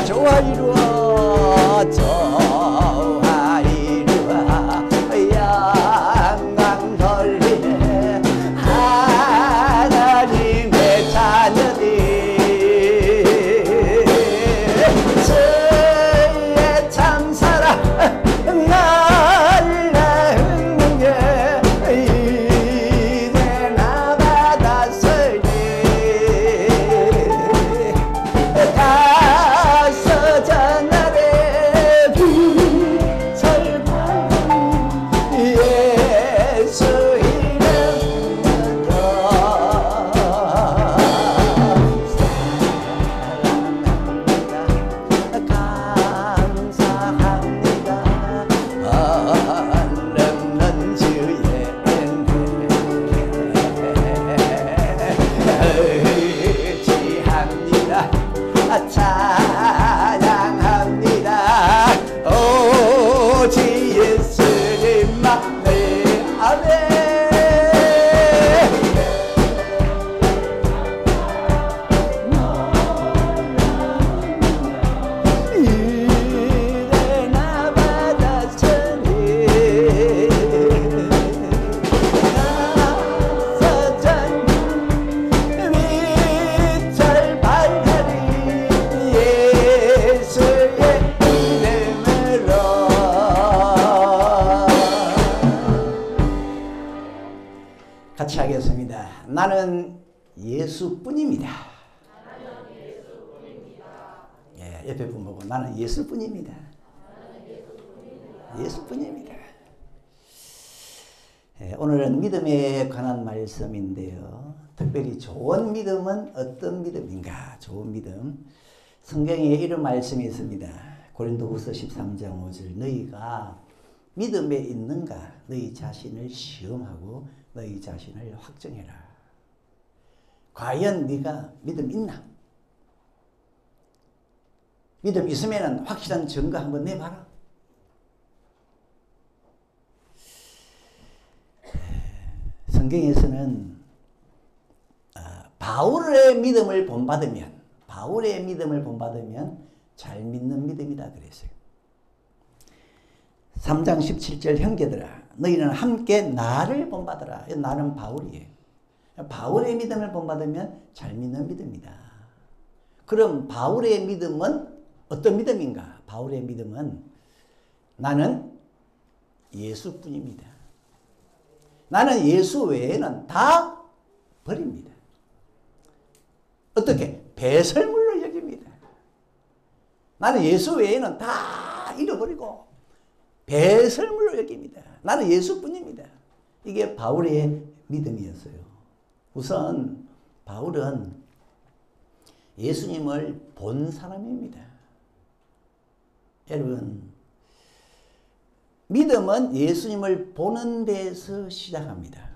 좋아 이루어 좋아 이루어 양강 돌리네 하나님의 자녀들 주의 참사랑 날라 흥명해 이제 나 받았으니 가서 전날에 빛을 밝힌 예수 이름으로 감사합니다. 얼른 주의 의지합니다. 찬양합니다. 오직 예수님만을. 아멘. 이래 나 받았으니 가서 빛을 밝히리 예수의 이름으로. 같이 하겠습니다. 나는 예수뿐입니다. 예, 옆에 분 보고 나는 예수뿐입니다. 예수뿐입니다. 예, 오늘은 믿음에 관한 말씀인데요. 특별히 좋은 믿음은 어떤 믿음인가? 좋은 믿음. 성경에 이런 말씀이 있습니다. 고린도후서 13장 5절 너희가 믿음에 있는가? 너희 자신을 시험하고 너희 자신을 확정해라. 과연 네가 믿음 있나? 믿음 있으면 확실한 증거 한번 내봐라. 성경에서는 바울의 믿음을 본받으면 잘 믿는 믿음이다 그랬어요. 3장 17절 형제들아 너희는 함께 나를 본받으라. 나는 바울이에요. 바울의 믿음을 본받으면 잘 믿는 믿음이다. 그럼 바울의 믿음은 어떤 믿음인가? 바울의 믿음은 나는 예수뿐입니다. 나는 예수 외에는 다 버립니다. 어떻게? 배설물로 여깁니다. 나는 예수 외에는 다 잃어버리고 배설물로 여깁니다. 나는 예수뿐입니다. 이게 바울의 믿음이었어요. 우선 바울은 예수님을 본 사람입니다. 여러분, 믿음은 예수님을 보는 데서 시작합니다.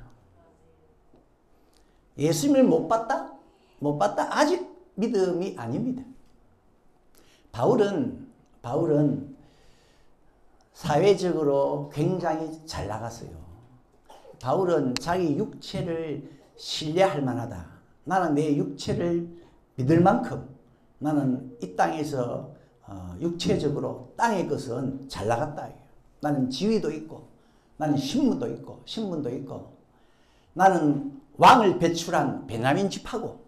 예수님을 못 봤다? 못 봤다? 아직 믿음이 아닙니다. 바울은 사회적으로 굉장히 잘 나갔어요. 바울은 자기 육체를 신뢰할 만하다. 나는 내 육체를 믿을 만큼 나는 이 땅에서 육체적으로 땅의 것은 잘 나갔다. 나는 지위도 있고 나는 신분도 있고 나는 왕을 배출한 베냐민 지파고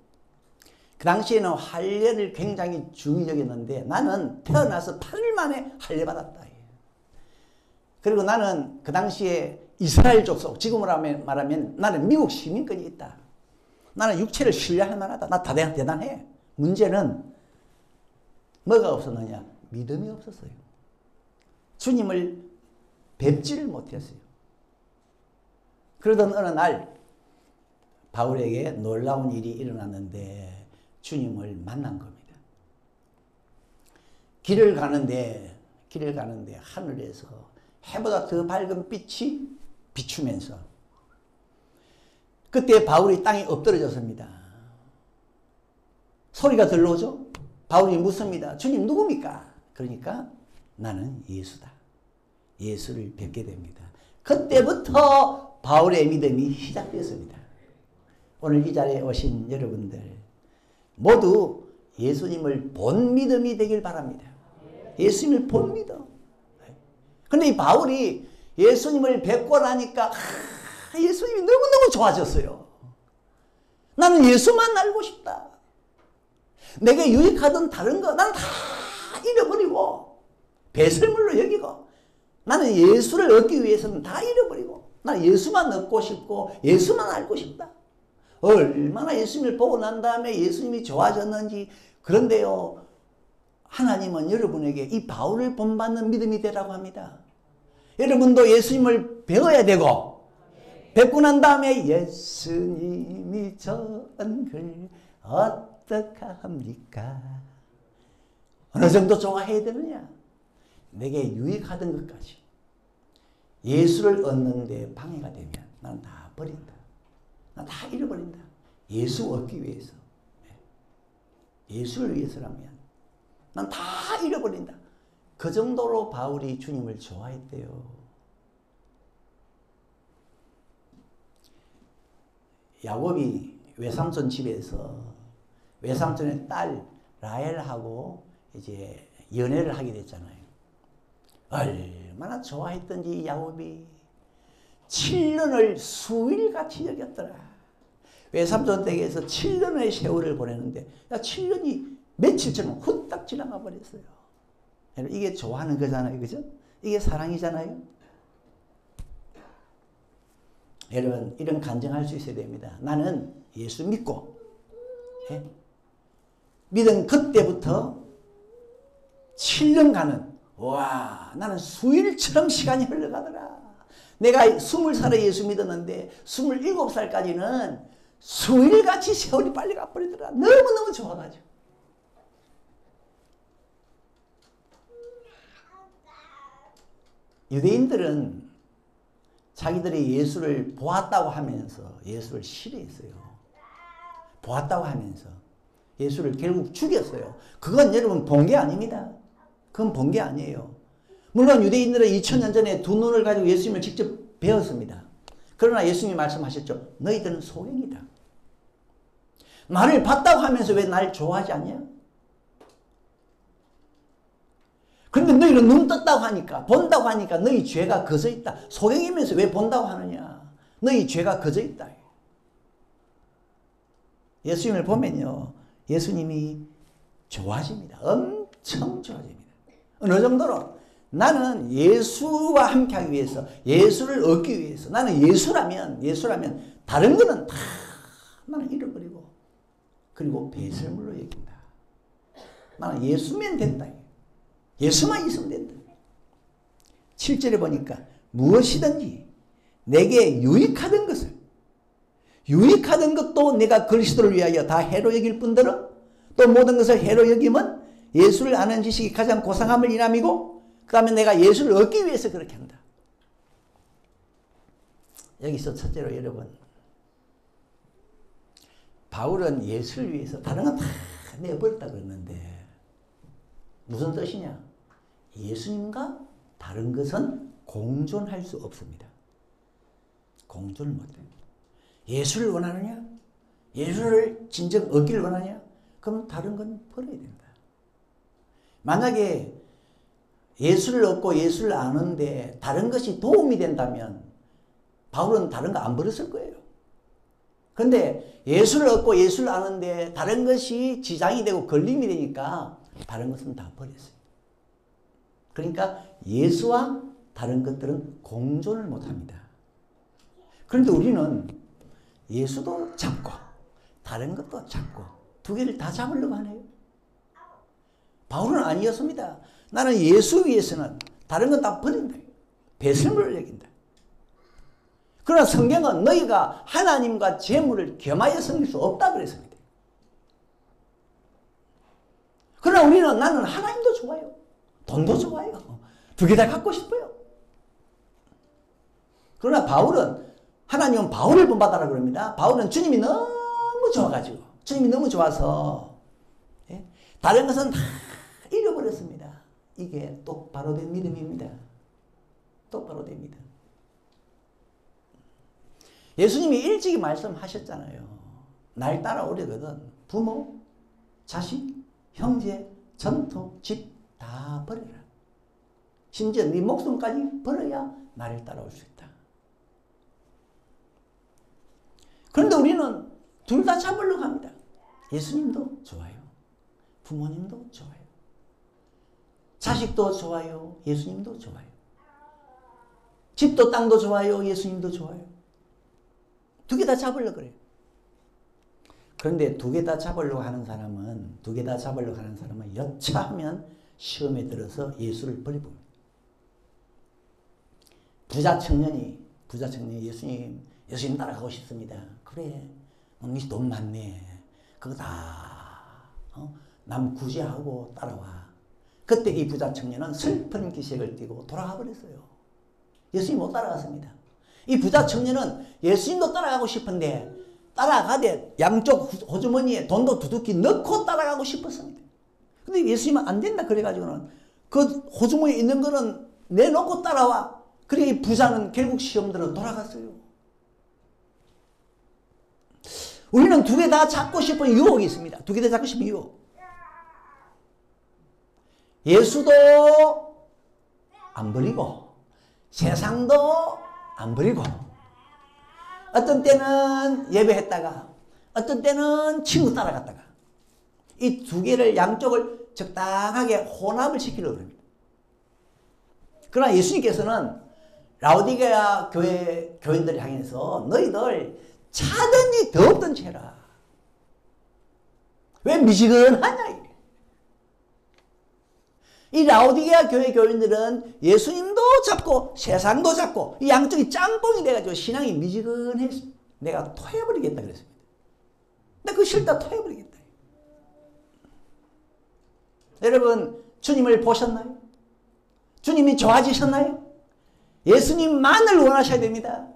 그 당시에는 할례를 굉장히 중히 여겼는데 나는 태어나서 8일 만에 할례 받았다. 그리고 나는 그 당시에 이스라엘 족속, 지금으로 말하면 나는 미국 시민권이 있다. 나는 육체를 신뢰할 만하다. 나 대단해. 문제는 뭐가 없었느냐? 믿음이 없었어요. 주님을 뵙지를 못했어요. 그러던 어느 날 바울에게 놀라운 일이 일어났는데 주님을 만난 겁니다. 길을 가는데 하늘에서 해보다 더 밝은 빛이 비추면서 그때 바울이 땅에 엎드러졌습니다. 소리가 들려오죠? 바울이 묻습니다. 주님 누굽니까? 그러니까 나는 예수다. 예수를 뵙게 됩니다. 그때부터 바울의 믿음이 시작되었습니다. 오늘 이 자리에 오신 여러분들 모두 예수님을 본 믿음이 되길 바랍니다. 예수님을 본 믿음. 근데 이 바울이 예수님을 뵙고 나니까 예수님이 너무너무 좋아졌어요. 나는 예수만 알고 싶다. 내게 유익하던 다른 거 나는 다 잃어버리고 배설물로 여기고 나는 예수를 얻기 위해서는 다 잃어버리고 나는 예수만 얻고 싶고 예수만 알고 싶다. 얼마나 예수님을 보고 난 다음에 예수님이 좋아졌는지. 그런데요, 하나님은 여러분에게 이 바울을 본받는 믿음이 되라고 합니다. 여러분도 예수님을 배워야 되고 뵙고 난 다음에 예수님이 전글 어떡합니까? 어느 정도 좋아해야 되느냐? 내게 유익하던 것까지 예수를 얻는데 방해가 되면 나는 다 버린다. 난 다 잃어버린다. 예수 얻기 위해서. 예수를 위해서라면 난 다 잃어버린다. 그 정도로 바울이 주님을 좋아했대요. 야곱이 외삼촌 집에서 외삼촌의 딸 라헬하고 이제 연애를 하게 됐잖아요. 얼마나 좋아했던지 야곱이 7년을 수일같이 여겼더라. 외삼촌 댁에서 7년의 세월을 보내는데 7년이 며칠처럼 후딱 지나가 버렸어요. 이게 좋아하는 거잖아요. 그죠? 이게 사랑이잖아요. 여러분, 이런 간증할 수 있어야 됩니다. 나는 예수 믿고 믿은 그때부터 7년간은 와, 나는 수일처럼 시간이 흘러가더라. 내가 20살에 예수 믿었는데 27살까지는 수일같이 세월이 빨리 가버리더라. 너무너무 좋아가지고. 유대인들은 자기들이 예수를 보았다고 하면서 예수를 싫어했어요. 보았다고 하면서 예수를 결국 죽였어요. 그건 여러분 본 게 아닙니다. 그건 본 게 아니에요. 물론 유대인들은 2000년 전에 두 눈을 가지고 예수님을 직접 배웠습니다. 그러나 예수님이 말씀하셨죠. 너희들은 소경이다. 나를 봤다고 하면서 왜 날 좋아하지 않냐? 그런데 너희는 눈 떴다고 하니까, 본다고 하니까 너희 죄가 거저 있다. 소경이면서 왜 본다고 하느냐? 너희 죄가 거저 있다. 예수님을 보면요, 예수님이 좋아집니다. 엄청 좋아집니다. 어느 정도로? 나는 예수와 함께하기 위해서, 예수를 얻기 위해서, 나는 예수라면 다른 거는 다 나는 잃어버리고, 그리고 배설물로 여긴다. 나는 예수면 된다. 예수만 있으면 된다. 7절에 보니까 무엇이든지 내게 유익하던 것을, 유익하던 것도 내가 그리스도를 위하여 다 해로 여길 뿐더러 또 모든 것을 해로 여김은 예수를 아는 지식이 가장 고상함을 인함이고, 그 다음에 내가 예수를 얻기 위해서 그렇게 한다. 여기서 첫째로 여러분, 바울은 예수를 위해서 다른 건 다 내버렸다 그랬는데 무슨 뜻이냐? 예수님과 다른 것은 공존할 수 없습니다. 공존을 못해요. 예수를 원하느냐? 예수를 진정 얻기를 원하냐? 그럼 다른 건 버려야 된다. 만약에 예수를 얻고 예수를 아는데 다른 것이 도움이 된다면 바울은 다른 거 안 버렸을 거예요. 그런데 예수를 얻고 예수를 아는데 다른 것이 지장이 되고 걸림이 되니까 다른 것은 다 버렸어요. 그러니까 예수와 다른 것들은 공존을 못합니다. 그런데 우리는 예수도 잡고 다른 것도 잡고 두 개를 다 잡으려고 하네요. 바울은 아니었습니다. 나는 예수 위해서는 다른 건 다 버린다. 배설물을 여긴다. 그러나 성경은 너희가 하나님과 재물을 겸하여 섬길 수 없다 그랬습니다. 그러나 우리는 나는 하나님도 좋아요. 돈도 좋아요. 두 개 다 갖고 싶어요. 그러나 바울은, 하나님은 바울을 본받아라 그럽니다. 바울은 주님이 너무 좋아가지고, 주님이 너무 좋아서 다른 것은 다 잃어버렸습니다. 이게 똑바로 된 믿음입니다. 똑바로 됩니다. 예수님이 일찍이 말씀하셨잖아요. 날 따라오려거든 부모, 자식, 형제, 전토, 집 다 버려라. 심지어 네 목숨까지 버려야 나를 따라올 수 있다. 그런데 우리는 둘 다 잡으려고 합니다. 예수님도 좋아요. 부모님도 좋아요. 자식도 좋아요. 예수님도 좋아요. 집도 땅도 좋아요. 예수님도 좋아요. 두 개 다 잡으려고 그래요. 그런데 두 개 다 잡으려고 하는 사람은 여차하면 시험에 들어서 예수를 버려봅니다. 부자 청년이 예수님 따라가고 싶습니다. 그래, 니 돈 많네. 그거 다 남 구제하고 따라와. 그때 이 부자 청년은 슬픈 기색을 띠고 돌아가 버렸어요. 예수님 못 따라갔습니다. 이 부자 청년은 예수님도 따라가고 싶은데 따라가되 양쪽 호주머니에 돈도 두둑히 넣고 따라가고 싶었습니다. 근데 예수님은 안 된다 그래가지고는 그 호주머니에 있는 거는 내놓고 따라와. 그래 이 부자는 결국 시험 들어 돌아갔어요. 우리는 두 개 다 잡고 싶은 유혹이 있습니다. 두 개 다 잡고 싶은 유혹. 예수도 안 버리고 세상도 안 버리고 어떤 때는 예배했다가 어떤 때는 친구 따라갔다가 이 두 개를 양쪽을 적당하게 혼합을 시키려고 합니다. 그러나 예수님께서는 라오디게아 교회 교인들을 향해서 너희들 차든지 더웠든지 해라. 왜 미지근하냐. 이 라오디게아 교회 교인들은 예수님도 잡고 세상도 잡고 이 양쪽이 짬뽕이 돼가지고 신앙이 미지근해서 내가 토해버리겠다 그랬습니다. 나 그거 싫다 토해버리겠다. 여러분 주님을 보셨나요? 주님이 좋아지셨나요? 예수님만을 원하셔야 됩니다.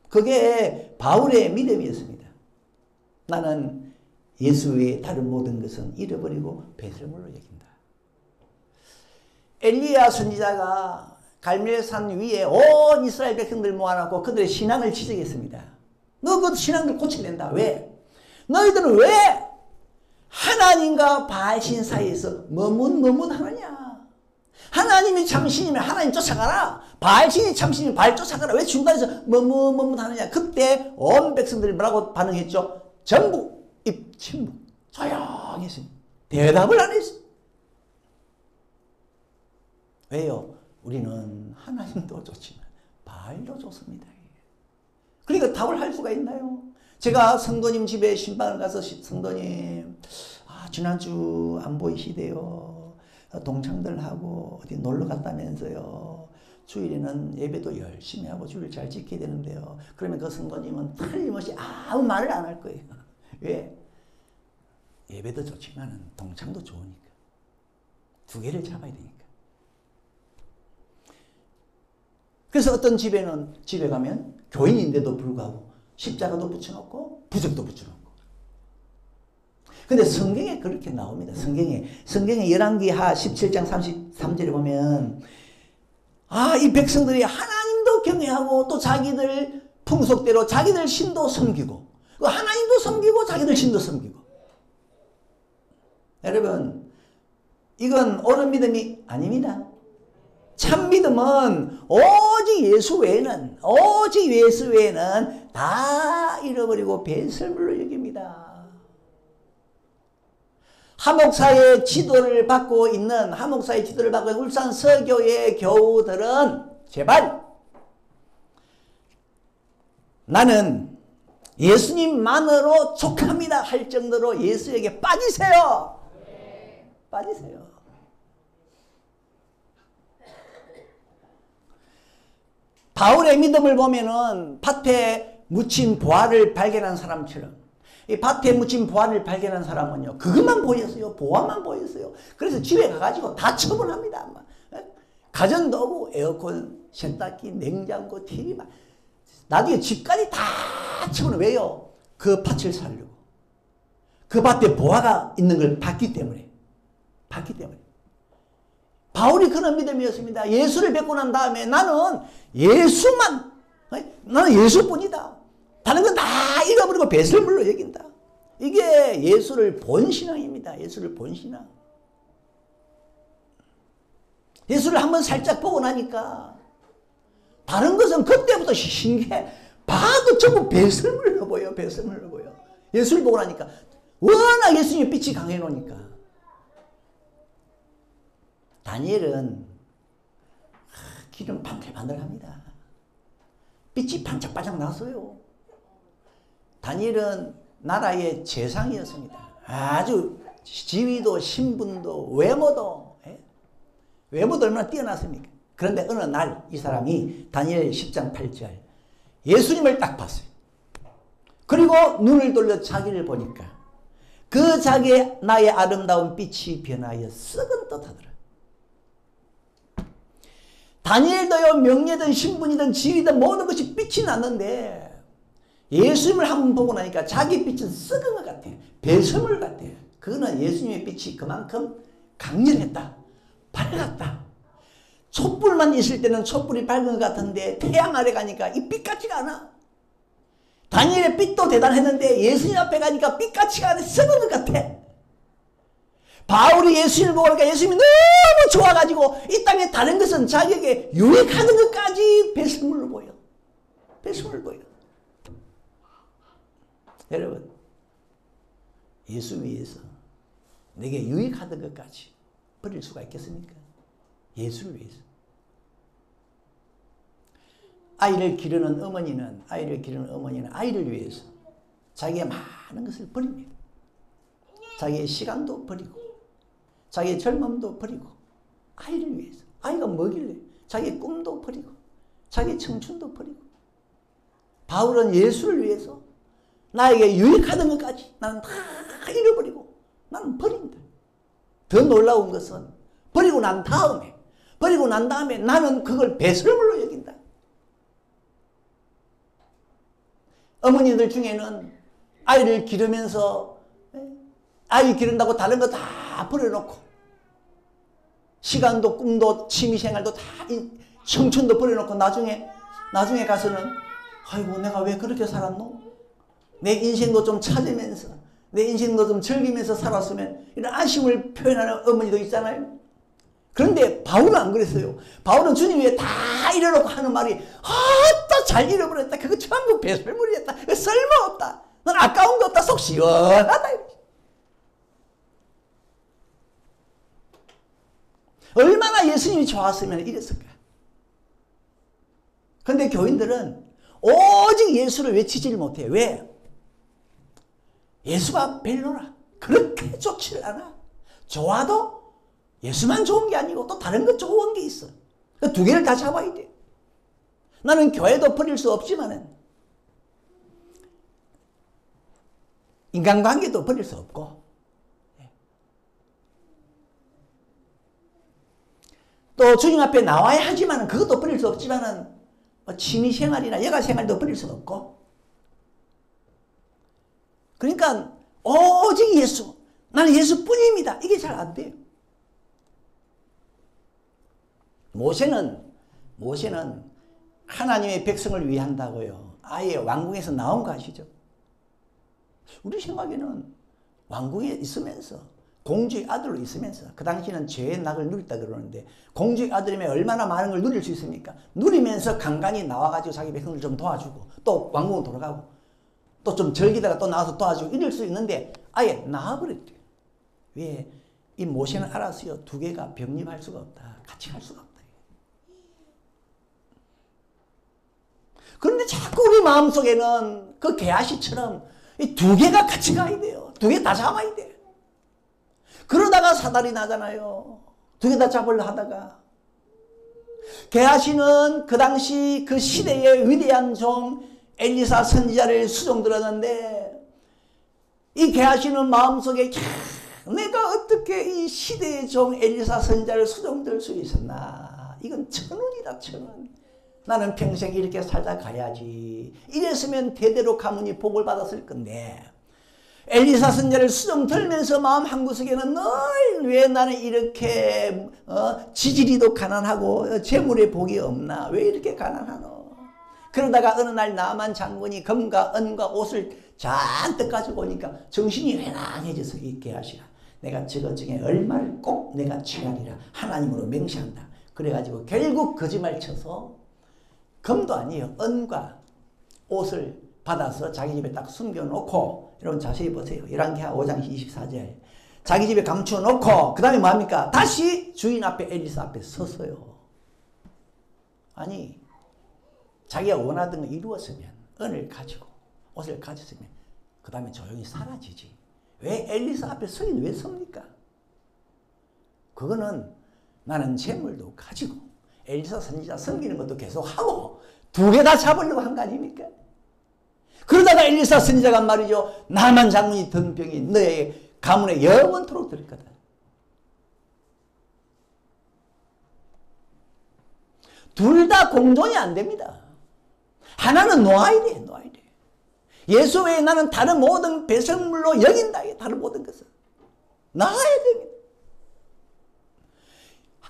그게 바울의 믿음이었습니다. 나는 예수 외에 다른 모든 것은 잃어버리고 배설물로 여긴다. 엘리야 선지자가 갈멜산 위에 온 이스라엘 백성들 모아놓고 그들의 신앙을 지적했습니다. 너 그 신앙을 고쳐야 된다. 왜? 너희들은 왜 하나님과 바알신 사이에서 머뭇머뭇하느냐. 하나님이 참신이면 하나님 쫓아가라. 바알신이 참신이면 바알 쫓아가라. 왜 중간에서 머뭇머뭇하느냐. 그때 온 백성들이 뭐라고 반응했죠? 전부 입 침묵. 조용히 했습니다. 대답을 안 했어요. 왜요? 우리는 하나님도 좋지만 바알도 좋습니다. 그러니까 답을 할 수가 있나요? 제가 성도님 집에 신방을 가서 성도님 지난주 안 보이시대요. 동창들하고 어디 놀러 갔다면서요. 주일에는 예배도 열심히 하고 주일 잘 지켜야 되는데요. 그러면 그 성도님은 틀림없이 아무 말을 안 할 거예요. 왜? 예배도 좋지만 동창도 좋으니까. 두 개를 잡아야 되니까. 그래서 어떤 집에 가면 교인인데도 불구하고 십자가도 붙여놓고 부적도 붙여놓고. 근데 성경에 그렇게 나옵니다. 성경에 열왕기하 17장 33절에 보면 이 백성들이 하나님도 경외하고 또 자기들 풍속대로 자기들 신도 섬기고 하나님도 섬기고 자기들 신도 섬기고. 여러분 이건 옳은 믿음이 아닙니다. 참 믿음은 오직 예수 외에는 다 잃어버리고 배설물로 여깁니다. 하목사의 지도를 받고 있는 울산 서교의 교우들은 제발 나는 예수님만으로 족합니다 할 정도로 예수에게 빠지세요. 빠지세요. 바울의 믿음을 보면은 밭에 묻힌 보화를 발견한 사람처럼, 이 밭에 묻힌 보화를 발견한 사람은요, 그것만 보였어요. 보화만 보였어요. 그래서 집에 가가지고 다 처분합니다. 가전도구, 에어컨, 세탁기, 냉장고, TV, 나중에 집까지 다 처분을. 왜요? 그 밭을 살려고. 그 밭에 보화가 있는 걸 봤기 때문에. 바울이 그런 믿음이었습니다. 예수를 뵙고 난 다음에 나는 예수뿐이다. 다른 건 다 잃어버리고 배설물로 여긴다. 이게 예수를 본 신앙입니다. 예수를 본 신앙. 예수를 한번 살짝 보고 나니까 다른 것은 그때부터 신기해. 봐도 전부 배설물로 보여. 배설물로 보여. 예수를 보고 나니까 워낙 예수님의 빛이 강해 놓으니까. 다니엘은 기름 반들반들합니다. 빛이 반짝반짝 났어요. 다니엘은 나라의 재상이었습니다. 아주 지위도 신분도 외모도 얼마나 뛰어났습니까? 그런데 어느 날 이 사람이 다니엘 10장 8절 예수님을 딱 봤어요. 그리고 눈을 돌려 자기를 보니까 그 자기의 나의 아름다운 빛이 변하여 썩은 듯하더라. 다니엘도요, 명예든 신분이든 지위든 모든 것이 빛이 났는데 예수님을 한번 보고 나니까 자기 빛은 썩은 것 같아. 배설물 같아. 그거는 예수님의 빛이 그만큼 강렬했다. 밝았다. 촛불만 있을 때는 촛불이 밝은 것 같은데 태양 아래 가니까 이 빛 같지가 않아. 다니엘의 빛도 대단했는데 예수님 앞에 가니까 빛 같지가 않아. 썩은 것 같아. 바울이 예수님을 보고 그러니까 예수님이 너무 좋아가지고 이 땅에 다른 것은 자기에게 유익하는 것까지 배설물로 보여. 배설물로 보여. 여러분, 예수 위해서 내게 유익하던 것까지 버릴 수가 있겠습니까? 예수를 위해서. 아이를 기르는 어머니는 아이를 위해서 자기의 많은 것을 버립니다. 자기의 시간도 버리고 자기의 젊음도 버리고 아이를 위해서. 아이가 뭐길래 자기의 꿈도 버리고 자기의 청춘도 버리고. 바울은 예수를 위해서 나에게 유익하던 것까지 나는 다 잃어버리고 나는 버린다. 더 놀라운 것은 버리고 난 다음에 나는 그걸 배설물로 여긴다. 어머니들 중에는 아이를 기르면서 아이 기른다고 다른 거 다 버려놓고 시간도 꿈도 취미생활도 다 청춘도 버려놓고 나중에 가서는 아이고 내가 왜 그렇게 살았노? 내 인생도 좀 찾으면서 내 인생도 좀 즐기면서 살았으면 이런 아쉬움을 표현하는 어머니도 있잖아요. 그런데 바울은 안 그랬어요. 바울은 주님 위에 다 잃어놓고 하는 말이 또 잘 잃어버렸다. 그거 전부 배설물이었다. 그거 쓸모없다. 넌 아까운 거 없다. 속 시원하다. 얼마나 예수님이 좋았으면 이랬을까. 그런데 교인들은 오직 예수를 외치지를 못해요. 왜? 예수가 별로라. 그렇게 좋지를 않아. 좋아도 예수만 좋은 게 아니고 또 다른 것 좋은 게 있어. 그 두 개를 다 잡아야 돼. 나는 교회도 버릴 수 없지만은 인간관계도 버릴 수 없고 또 주님 앞에 나와야 하지만은 그것도 버릴 수 없지만은 취미생활이나 여가생활도 버릴 수 없고. 그러니까 오직 예수, 나는 예수뿐입니다. 이게 잘 안 돼요. 모세는 하나님의 백성을 위한다고요. 아예 왕궁에서 나온 거 아시죠? 우리 생각에는 왕궁에 있으면서 공주의 아들로 있으면서 그 당시에는 죄의 낙을 누렸다 그러는데 공주의 아들이면 얼마나 많은 걸 누릴 수 있습니까? 누리면서 간간히 나와가지고 자기 백성들 좀 도와주고 또 왕궁으로 돌아가고 또 좀 즐기다가 또 나와서 도와주고 이럴 수 있는데 아예 나와버렸대요. 왜? 이 모세는 알았어요. 두 개가 병립할 수가 없다. 같이 갈 수가 없다. 그런데 자꾸 우리 마음속에는 그 게하시처럼 이 두 개가 같이 가야 돼요. 두 개 다 잡아야 돼. 그러다가 사달이 나잖아요. 두 개 다 잡으려 하다가. 게하시는 그 당시 그 시대의 위대한 종 엘리사 선지자를 수종들었는데 이 게하시는 마음속에 내가 어떻게 이 시대의 종 엘리사 선지자를 수종들 수 있었나. 이건 천운이다 천운. 나는 평생 이렇게 살다 가야지. 이랬으면 대대로 가문이 복을 받았을 건데 엘리사 선지자를 수종 들면서 마음 한구석에는 늘 왜 나는 이렇게 지지리도 가난하고 재물의 복이 없나. 왜 이렇게 가난하노. 그러다가 어느 날 나만 장군이 금과 은과 옷을 잔뜩 가지고 오니까 정신이 회랑해져서 있게 하시라. 내가 저것 중에 얼마를 꼭 내가 취하리라 하나님으로 맹세한다. 그래가지고 결국 거짓말 쳐서 금도 아니에요. 은과 옷을 받아서 자기 집에 딱 숨겨놓고, 여러분 자세히 보세요. 열왕기하 5장 24절. 자기 집에 감추어놓고 그 다음에 뭐합니까? 다시 주인 앞에 엘리사 앞에 서서요. 아니 자기가 원하던 거 이루었으면, 은을 가지고 옷을 가졌으면 그 다음에 조용히 사라지지. 왜 엘리사 앞에 서긴 왜 섭니까? 그거는 나는 재물도 가지고 엘리사 선지자 섬기는 것도 계속하고 두 개 다 잡으려고 한 거 아닙니까? 그러다가 엘리사 선지자가 말이죠. 나만 장군이 든 병이 너의 가문에 영원토록 들 거다. 둘 다 공존이 안 됩니다. 하나는 놓아야 돼. 놓아야 돼. 예수 외에 나는 다른 모든 배설물로 여긴다. 다른 모든 것을 나아야 됩니다.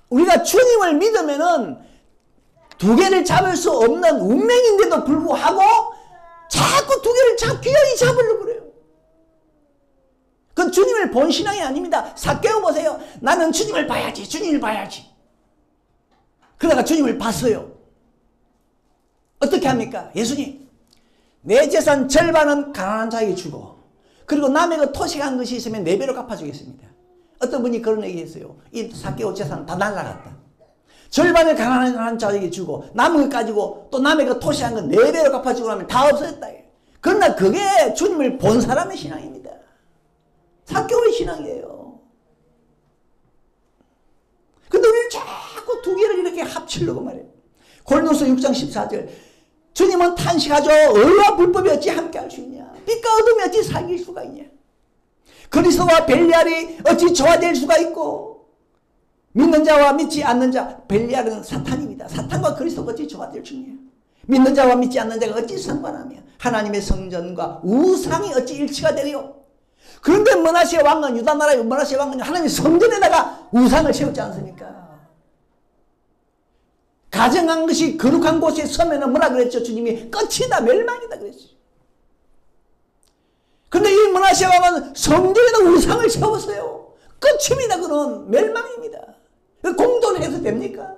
우리가 주님을 믿으면은 두 개를 잡을 수 없는 운명인데도 불구하고 자꾸 두 개를 귀하게 잡으려고 그래요. 그건 주님을 본 신앙이 아닙니다. 삭개오 보세요. 나는 주님을 봐야지. 주님을 봐야지. 그러다가 주님을 봤어요. 어떻게 합니까? 예수님, 내 재산 절반은 가난한 자에게 주고, 그리고 남의 그 토식한 것이 있으면 4배로 갚아주겠습니다. 어떤 분이 그런 얘기 했어요. 이 삭개오 재산 다 날라갔다. 절반을 가난한 자에게 주고 남은 것 가지고 또 남의 그 토식한 거 4배로 갚아주고 나면 다 없어졌다. 그러나 그게 주님을 본 사람의 신앙입니다. 삭개오의 신앙이에요. 근데 우리는 자꾸 두 개를 이렇게 합치려고 말해요. 고린도서 6장 14절. 주님은 탄식하죠. 의와 불법이 어찌 함께 할 수 있냐. 빛과 어둠이 어찌 사귈 수가 있냐. 그리스도와 벨리알이 어찌 조화될 수가 있고, 믿는 자와 믿지 않는 자, 벨리알은 사탄입니다. 사탄과 그리스도가 어찌 조화될 수 있냐. 믿는 자와 믿지 않는 자가 어찌 상관하며 하나님의 성전과 우상이 어찌 일치가 되리요. 그런데 므낫세 왕은, 유다 나라의 므낫세 왕은 하나님의 성전에다가 우상을 세웠지 않습니까? 가정한 것이 거룩한 곳에 서면은 뭐라 그랬죠? 주님이 끝이다, 멸망이다 그랬어요. 근데 이 므낫세 왕은 성전에다 우상을 세웠어요. 끝입니다. 그건 멸망입니다. 공존해서 됩니까?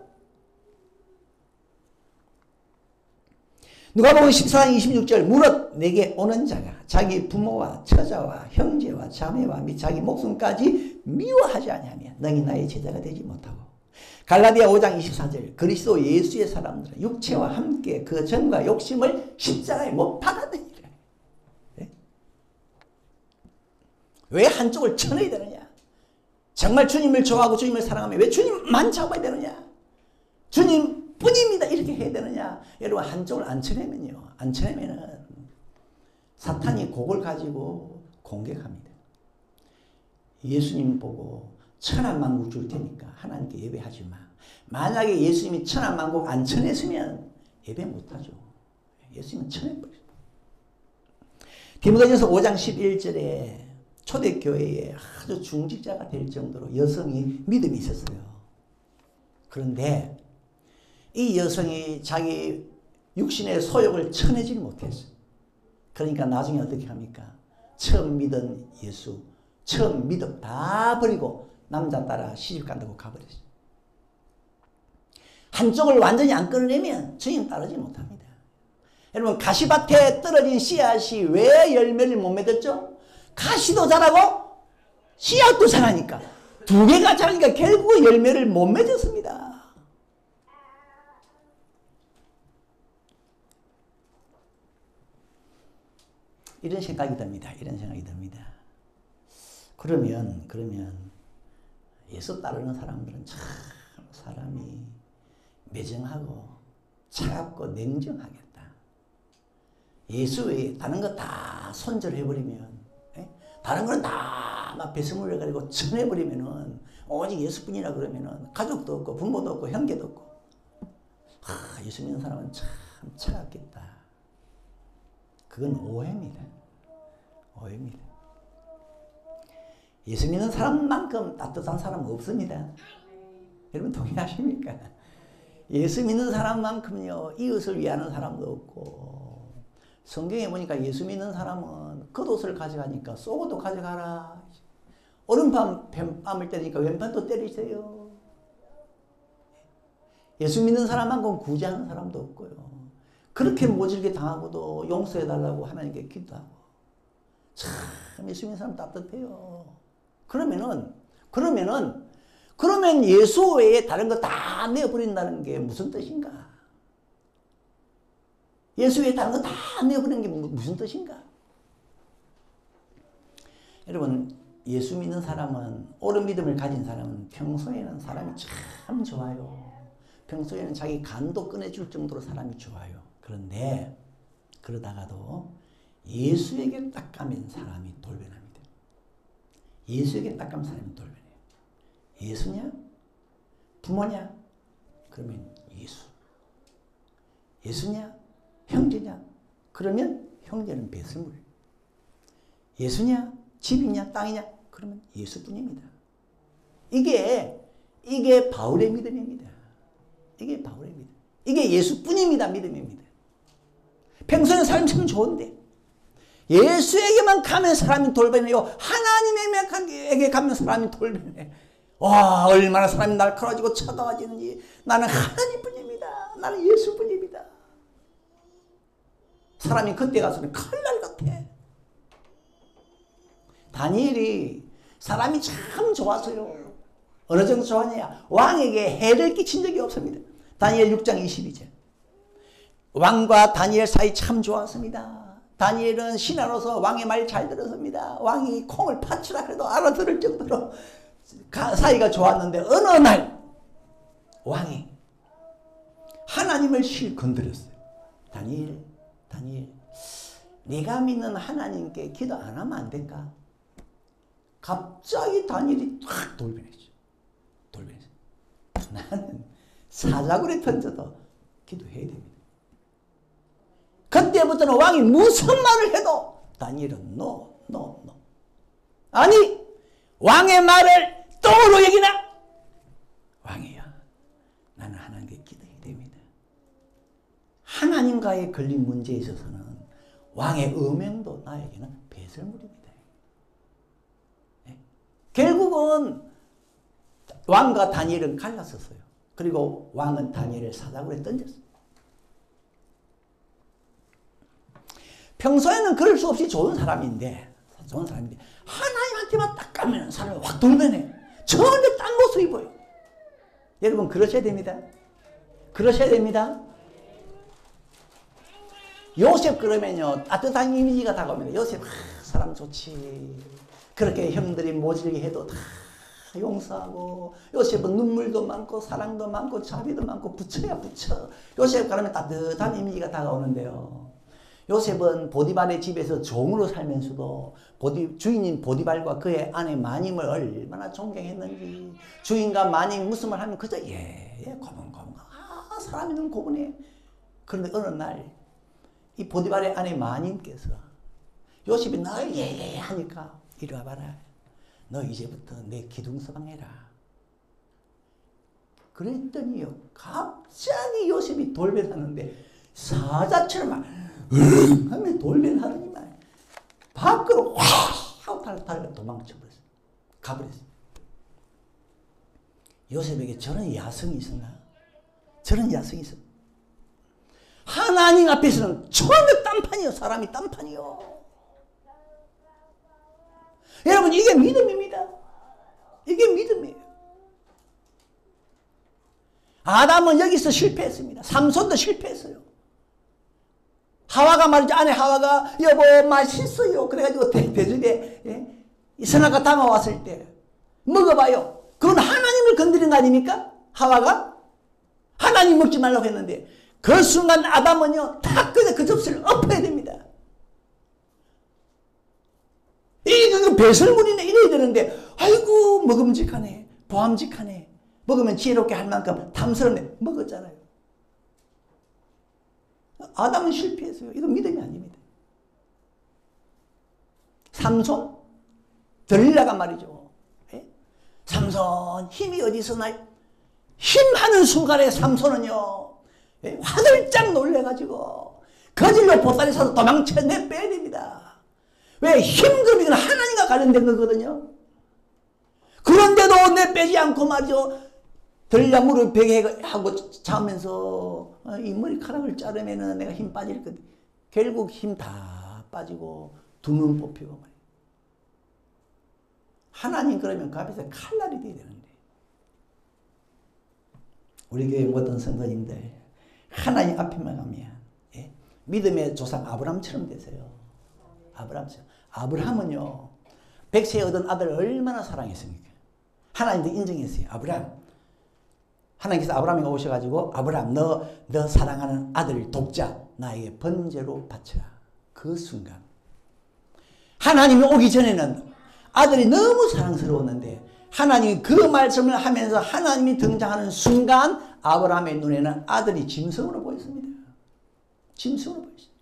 누가복음 14장 26절. 무릇 내게 오는 자가 자기 부모와 처자와 형제와 자매와 및 자기 목숨까지 미워하지 아니하면 너희 나의 제자가 되지 못하고. 갈라디아 5장 24절. 그리스도 예수의 사람들은 육체와 함께 그 정과 욕심을 십자가에 못 박았느니라. 네? 왜 한쪽을 쳐내야 되느냐? 정말 주님을 좋아하고 주님을 사랑하면 왜 주님만 잡아야 되느냐? 주님뿐입니다 이렇게 해야 되느냐? 여러분, 한쪽을 안 쳐내면요, 안 쳐내면은 사탄이 그걸 가지고 공격합니다. 예수님 보고 천한만국 줄 테니까 하나님께 예배하지 마. 만약에 예수님이 천한만국 안 쳐냈으면 예배 못하죠. 예수님은 쳐내버렸어요. 디모데전서 5장 11절에 초대교회에 아주 중직자가 될 정도로 여성이 믿음이 있었어요. 그런데 이 여성이 자기 육신의 소욕을 쳐내지 못했어요. 그러니까 나중에 어떻게 합니까? 처음 믿은 예수, 처음 믿음 다 버리고 남자 따라 시집 간다고 가버렸어요. 한쪽을 완전히 안 끊어내면 주님 따르지 못합니다. 여러분, 가시밭에 떨어진 씨앗이 왜 열매를 못 맺었죠? 가시도 자라고 씨앗도 자라니까, 두 개가 자라니까 결국 열매를 못 맺었습니다. 이런 생각이 듭니다. 이런 생각이 듭니다. 그러면 예수 따르는 사람들은 참 사람이 매정하고 차갑고 냉정하겠다. 예수 외에 다른 거 다 손절해버리면, 다른 건 다 막 배설물을 가지고 전해버리면은, 오직 예수뿐이라 그러면은 가족도 없고 부모도 없고 형제도 없고, 예수 믿는 사람은 참 차갑겠다. 그건 오해입니다. 오해입니다. 예수 믿는 사람만큼 따뜻한 사람은 없습니다. 여러분 동의하십니까? 예수 믿는 사람만큼요 이웃을 위하는 사람도 없고 성경에 보니까 예수 믿는 사람은 겉옷을 가져가니까 속옷도 가져가라. 오른밤 뺨을 때리니까 왼팔도 때리세요. 예수 믿는 사람만큼 구제하는 사람도 없고요. 그렇게 모질게 당하고도 용서해달라고 하나님께 기도하고. 참 예수 믿는 사람 따뜻해요. 그러면 예수 외에 다른 거 다 내어버린다는 게 무슨 뜻인가? 예수 외에 다른 거 다 내어버리는 게 무슨 뜻인가? 여러분, 예수 믿는 사람은, 옳은 믿음을 가진 사람은 평소에는 사람이 참 좋아요. 평소에는 자기 간도 꺼내줄 정도로 사람이 좋아요. 그런데 그러다가도 예수에게 딱 가면 사람이 돌변합니다. 예수에게 딱 가면 사람이 돌변해요. 예수냐? 부모냐? 그러면 예수. 예수냐? 형제냐? 그러면 형제는 배설물. 예수냐? 집이냐? 땅이냐? 그러면 예수뿐입니다. 이게 바울의 믿음입니다. 이게 바울의 믿음. 이게 예수뿐입니다. 믿음입니다. 평소에는 사람이 참 좋은데 예수에게만 가면 사람이 돌변해요. 하나님에게 가면 사람이 돌변해. 와, 얼마나 사람이 날카로워지고 차가워지는지. 나는 하나님뿐입니다. 나는 예수뿐입니다. 사람이 그때 가서는 칼날 같아. 다니엘이 사람이 참 좋아서요. 어느 정도 좋아하냐? 왕에게 해를 끼친 적이 없습니다. 다니엘 6장 22절. 왕과 다니엘 사이 참 좋았습니다. 다니엘은 신하로서 왕의 말 잘 들었습니다. 왕이 콩을 파치라 해도 알아들을 정도로 사이가 좋았는데 어느 날 왕이 하나님을 건드렸어요. 다니엘, 네가 믿는 하나님께 기도 안 하면 안 될까? 갑자기 다니엘이 확 돌변했죠. 나는 사자굴에 던져도 기도해야 됩니다. 그때부터는 왕이 무슨 말을 해도 다니엘은 no. 아니, 왕의 말을 똥으로 여기나? 왕이야, 나는 하나님께 기도해야 됩니다. 하나님과의 걸린 문제에 있어서는 왕의 음행도 나에게는 배설물입니다. 네? 결국은 왕과 다니엘은 갈랐었어요. 그리고 왕은 다니엘을 사자굴에 던졌어요. 평소에는 그럴 수 없이 좋은 사람인데 하나님한테만 딱 가면 사람이 확 돌변해. 전혀 딴 모습이 보여. 여러분, 그러셔야 됩니다. 요셉 그러면요, 따뜻한 이미지가 다가옵니다. 요셉, 사람 좋지. 그렇게 형들이 모질게 해도 다 용서하고, 요셉은 눈물도 많고 사랑도 많고 자비도 많고 부처야 부처. 요셉 그러면 따뜻한 이미지가 다가오는데요. 요셉은 보디발의 집에서 종으로 살면서도 주인인 보디발과 그의 아내 마님을 얼마나 존경했는지. 주인과 마님 무슨 말 하면 그저 고문고문. 사람이 너무 고문해. 그런데 어느 날 이 보디발의 아내 마님께서 요셉이 늘 하니까 이리 와봐라. 너 이제부터 내 기둥서방 해라. 그랬더니요, 갑자기 요셉이 돌변하는데 사자처럼 막 하면 돌변하더니만 밖으로 확 하고 달려 도망쳐버렸어요. 가버렸어요. 요셉에게 저런 야성이 있었나? 저런 야성이 있었나? 하나님 앞에서는 처음에 딴판이요. 사람이 딴판이요. 여러분, 이게 믿음입니다. 이게 믿음이에요. 아담은 여기서 실패했습니다. 삼손도 실패했어요. 하와가 말이죠. 아내 하와가 여보 맛있어요. 그래가지고 대접에 선악과 담아왔을 때 먹어봐요. 그건 하나님을 건드린 거 아닙니까? 하와가 하나님 먹지 말라고 했는데 그 순간 아담은요, 다 그 접시를 엎어야 됩니다. 이거 배설물이네 이래야 되는데, 아이고 먹음직하네, 보암직하네, 먹으면 지혜롭게 할 만큼 탐스럽네, 먹었잖아요. 아담은 실패했어요. 이건 믿음이 아닙니다. 삼손, 들릴라가 말이죠. 삼손 힘이 어디서 나요? 힘하는 순간에 삼손은요, 화들짝 놀래가지고 거질로 보따리 사서 도망쳐 내빼야 됩니다. 왜? 힘금이건 하나님과 관련된 거거든요. 그런데도 내빼지 않고 말이죠. 들량물을 베게 하고 자면서 이 머리카락을 자르면은 내가 힘 빠질 거든. 결국 힘 다 빠지고 두 눈 뽑히고 말이에요. 하나님 그러면 그 앞에서 칼날이 돼야 되는데. 우리 교회 모든 성도님들 하나님 앞에만 가면 예? 믿음의 조상 아브라함처럼 되세요. 아브라함처럼. 아브라함은요 100세 얻은 아들을 얼마나 사랑했습니까? 하나님도 인정했어요. 아브라함. 하나님께서 아브라함에게 오셔가지고 아브라함 너 사랑하는 아들 독자 나에게 번제로 바쳐라. 그 순간 하나님이 오기 전에는 아들이 너무 사랑스러웠는데 하나님이 그 말씀을 하면서 하나님이 등장하는 순간 아브라함의 눈에는 아들이 짐승으로 보였습니다. 짐승으로 보였습니다.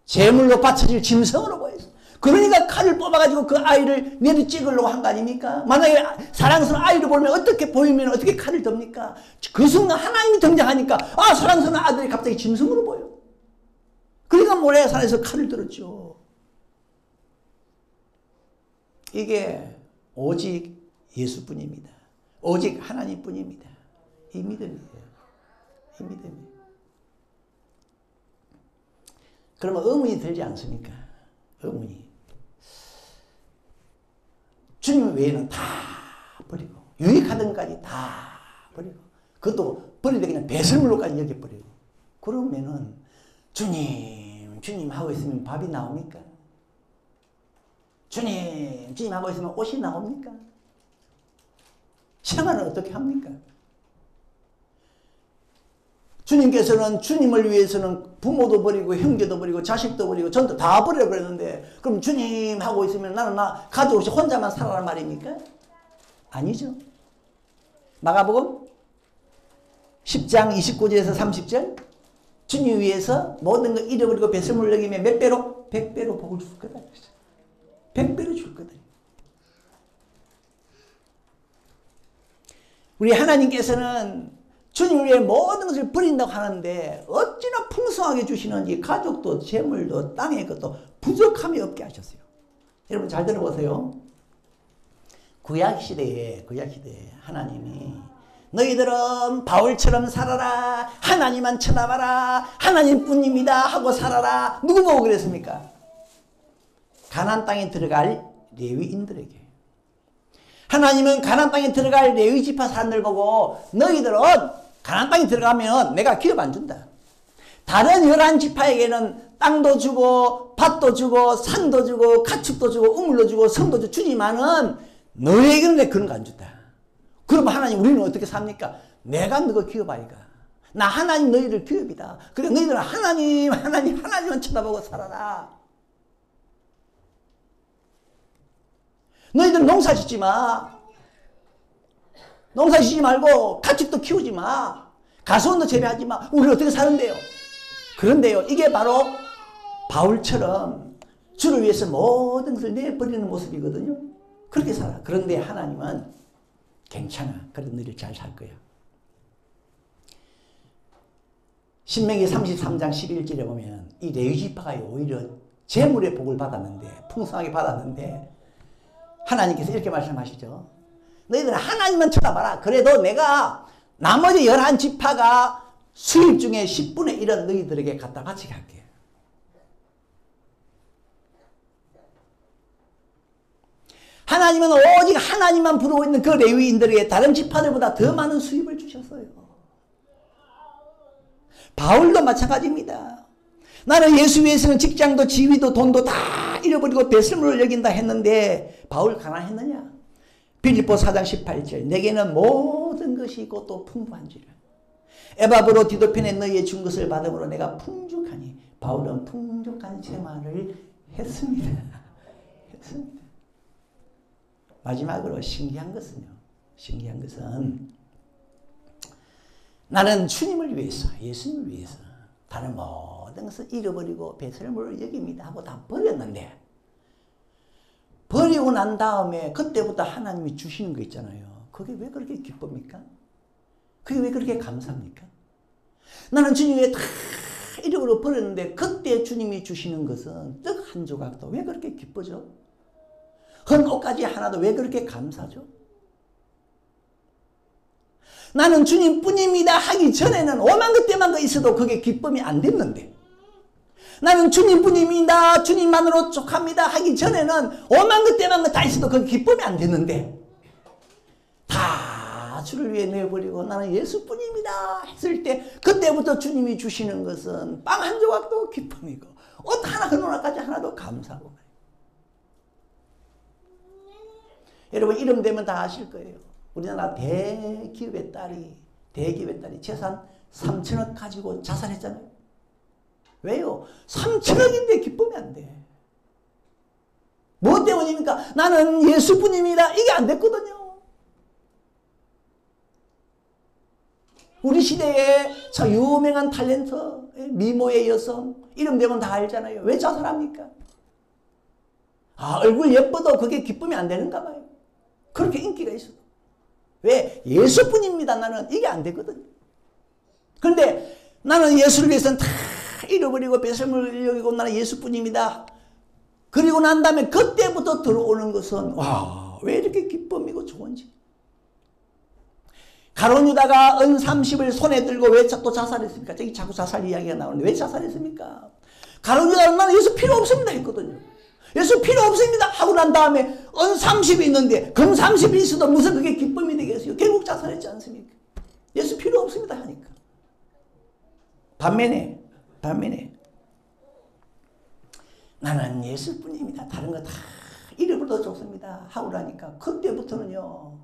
제물로 바쳐질 짐승으로 보였습니다. 그러니까 칼을 뽑아가지고 그 아이를 내리 찍으려고 한 거 아닙니까? 만약에 사랑스러운 아이를 보면 어떻게 보이면 어떻게 칼을 듭니까? 그 순간 하나님이 등장하니까 아 사랑스러운 아들이 갑자기 짐승으로 보여. 그러니까 모래산에서 칼을 들었죠. 이게 오직 예수뿐입니다. 오직 하나님뿐입니다. 이 믿음이에요. 이 믿음이에요. 그러면 의문이 들지 않습니까? 의문이. 주님 외에는 다 버리고 유익하던 것까지 다 버리고 그것도 버리되 그냥 배설물로까지 여겨버리고 그러면은 주님 하고 있으면 밥이 나옵니까? 주님 하고 있으면 옷이 나옵니까? 생활은 어떻게 합니까? 주님께서는 주님을 위해서는 부모도 버리고 형제도 버리고 자식도 버리고 전도 다 버리라고 그랬는데 그럼 주님 하고 있으면 나는 가족 없이 혼자만 살아란 말입니까? 아니죠. 마가복음 10장 29절에서 30절 주님 위해서 모든 걸 잃어버리고 배설물 여기면 몇 배로? 100배로 복을 줄 거다. 100배로 줄 거다. 우리 하나님께서는 주님을 위해 모든 것을 버린다고 하는데 어찌나 풍성하게 주시는지 가족도 재물도 땅의 것도 부족함이 없게 하셨어요. 여러분 잘 들어보세요. 구약시대에 하나님이 너희들은 바울처럼 살아라. 하나님만 쳐다봐라. 하나님뿐입니다 하고 살아라. 누구 보고 그랬습니까? 가나안 땅에 들어갈 레위인들에게. 하나님은 가나안 땅에 들어갈 레위 지파 사람들 보고 너희들은 가나안 땅에 들어가면 내가 기업 안 준다. 다른 11지파에게는 땅도 주고 밭도 주고 산도 주고 가축도 주고 우물도 주고 성도 주지만은 너희에게는 내가 그런 거 안 준다. 그럼 하나님 우리는 어떻게 삽니까? 내가 너가 기업 아이가. 나 하나님 너희들 기업이다. 그래 너희들은 하나님만 쳐다보고 살아라. 너희들은 농사 짓지 마. 농사 짓지 말고 가축도 키우지 마. 가수원도 재배하지 마. 우리 어떻게 사는데요? 그런데요. 이게 바로 바울처럼 주를 위해서 모든 것을 내버리는 모습이거든요. 그렇게 살아. 그런데 하나님은 괜찮아. 그래도 너희들 잘 살 거야. 신명기 33장 11절에 보면 이 레위지파가 오히려 재물의 복을 받았는데 풍성하게 받았는데 하나님께서 이렇게 말씀하시죠. 너희들은 하나님만 쳐다봐라. 그래도 내가 나머지 11지파가 수입 중에 10분의 1은 너희들에게 갖다 바치게 할게. 하나님은 오직 하나님만 부르고 있는 그 레위인들에게 다른 지파들보다 더 많은 수입을 주셨어요. 바울도 마찬가지입니다. 나는 예수 위해서는 직장도 지위도 돈도 다 잃어버리고 배설물을 여긴다 했는데 바울 가난했느냐? 빌립보 4장 18절 내게는 모든 것이 있고 또 풍부한지라. 에바브로 디도편에 너희의 준 것을 받음으로 내가 풍족하니. 바울은 풍족한 생활을 했습니다. 마지막으로 신기한 것은 나는 주님을 위해서 예수님을 위해서 다른 모든 것을 잃어버리고 배설물을 여깁니다 하고 다 버렸는데 버리고 난 다음에 그때부터 하나님이 주시는 거 있잖아요. 그게 왜 그렇게 기쁩니까? 그게 왜 그렇게 감사합니까? 나는 주님 위해 다 잃어버려 버렸는데 그때 주님이 주시는 것은 떡 한 조각도 왜 그렇게 기쁘죠? 헌 옷까지 하나도 왜 그렇게 감사죠? 나는 주님뿐입니다 하기 전에는 오만 것 때만 있어도 그게 기쁨이 안 됐는데, 나는 주님뿐입니다, 주님만으로 족합니다 하기 전에는 오만 것 때만 다 있어도 그게 기쁨이 안 됐는데, 다 주를 위해 내버리고 나는 예수뿐입니다 했을 때 그때부터 주님이 주시는 것은 빵 한 조각도 기쁨이고 옷 하나 헌옷까지 하나도 감사하고. 여러분 이름 되면 다 아실 거예요. 우리나라 대기업의 딸이 재산 3천억 가지고 자살했잖아요. 왜요? 3천억인데 기쁨이 안 돼. 뭐 때문입니까? 나는 예수뿐입니다. 이게 안 됐거든요. 우리 시대에 참 유명한 탤런트, 미모의 여성, 이름 되면 다 알잖아요. 왜 자살합니까? 얼굴 예뻐도 그게 기쁨이 안 되는가 봐요. 그렇게 인기가 있어도. 왜? 예수뿐입니다. 나는 이게 안 되거든요. 그런데 나는 예수를 위해서는 다 잃어버리고 뺏음을 여기고 나는 예수뿐입니다. 그리고 난 다음에 그때부터 들어오는 것은 왜 이렇게 기쁨이고 좋은지. 가룟 유다가 은 30을 손에 들고 왜 또 자살했습니까? 저기 자꾸 자살 이야기가 나오는데 왜 자살했습니까? 가룟 유다는 나는 예수 필요 없습니다 했거든요. 예수 필요 없습니다 하고 난 다음에 은 30이 있는데 금 30이 있어도 무슨 그게 기쁨이 되겠어요? 결국 자살했지 않습니까? 예수 필요 없습니다 하니까. 반면에 나는 예수뿐입니다. 다른 거 다 잃어버려도 좋습니다 하고 나니까 그때부터는요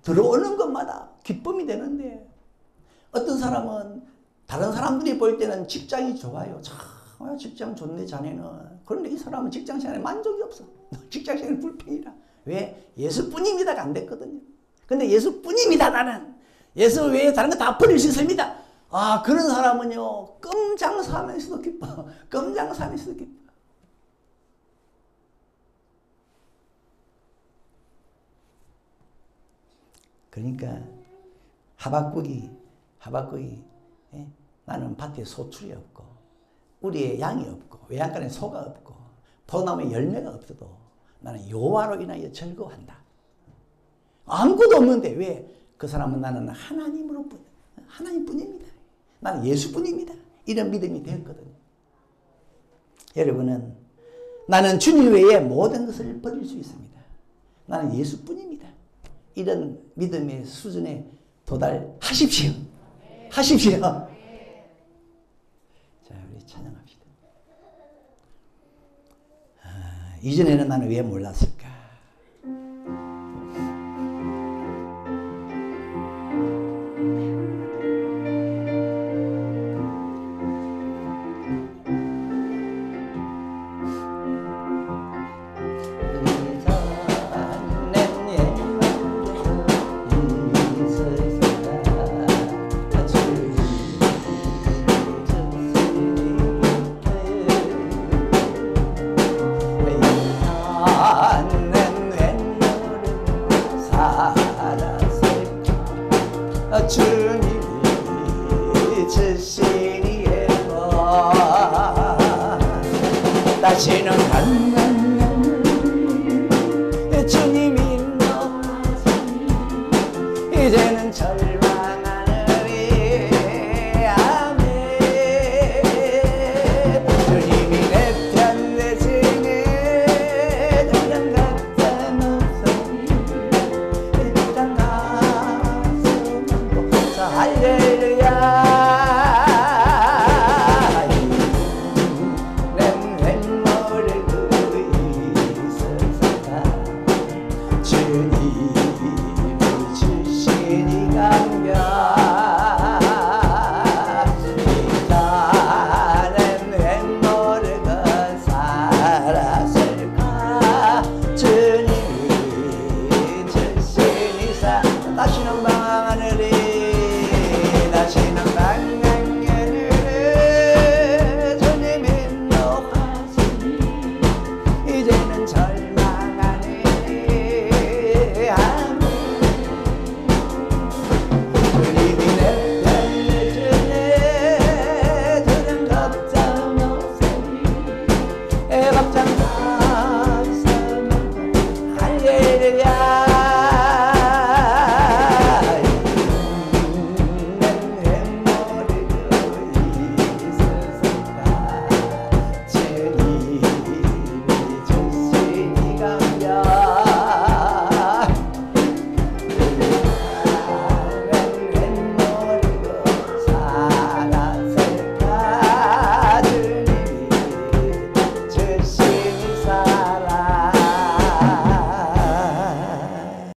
들어오는 것마다 기쁨이 되는데, 어떤 사람은 다른 사람들이 볼 때는 직장이 좋아요. 참 직장 좋네 자네는. 그런데 이 사람은 직장 생활에 만족이 없어. 직장 생활 불평이라. 왜? 예수뿐입니다가 안 됐거든요. 근데 예수뿐입니다 나는. 예수 외에 다른 거 다 버릴 수 있습니다. 그런 사람은요 껌 장사하면서도 기뻐. 껌 장사하면서도 기뻐. 그러니까 하박국이 나는 밭에 소출이 없고 우리의 양이 없고 외양간에 소가 없고 포도나무에 열매가 없어도 나는 여호와로 인하여 즐거워한다. 아무것도 없는데 왜? 그 사람은 나는 하나님뿐입니다. 나는 예수뿐입니다. 이런 믿음이 되었거든요. 여러분은 나는 주님 외에 모든 것을 버릴 수 있습니다. 나는 예수뿐입니다. 이런 믿음의 수준에 도달하십시오. 하십시오. 자, 우리 찬양합시다. 이전에는 나는 왜 몰랐을까? 주님이 주시리에 다시는 주님이 이제는 젊은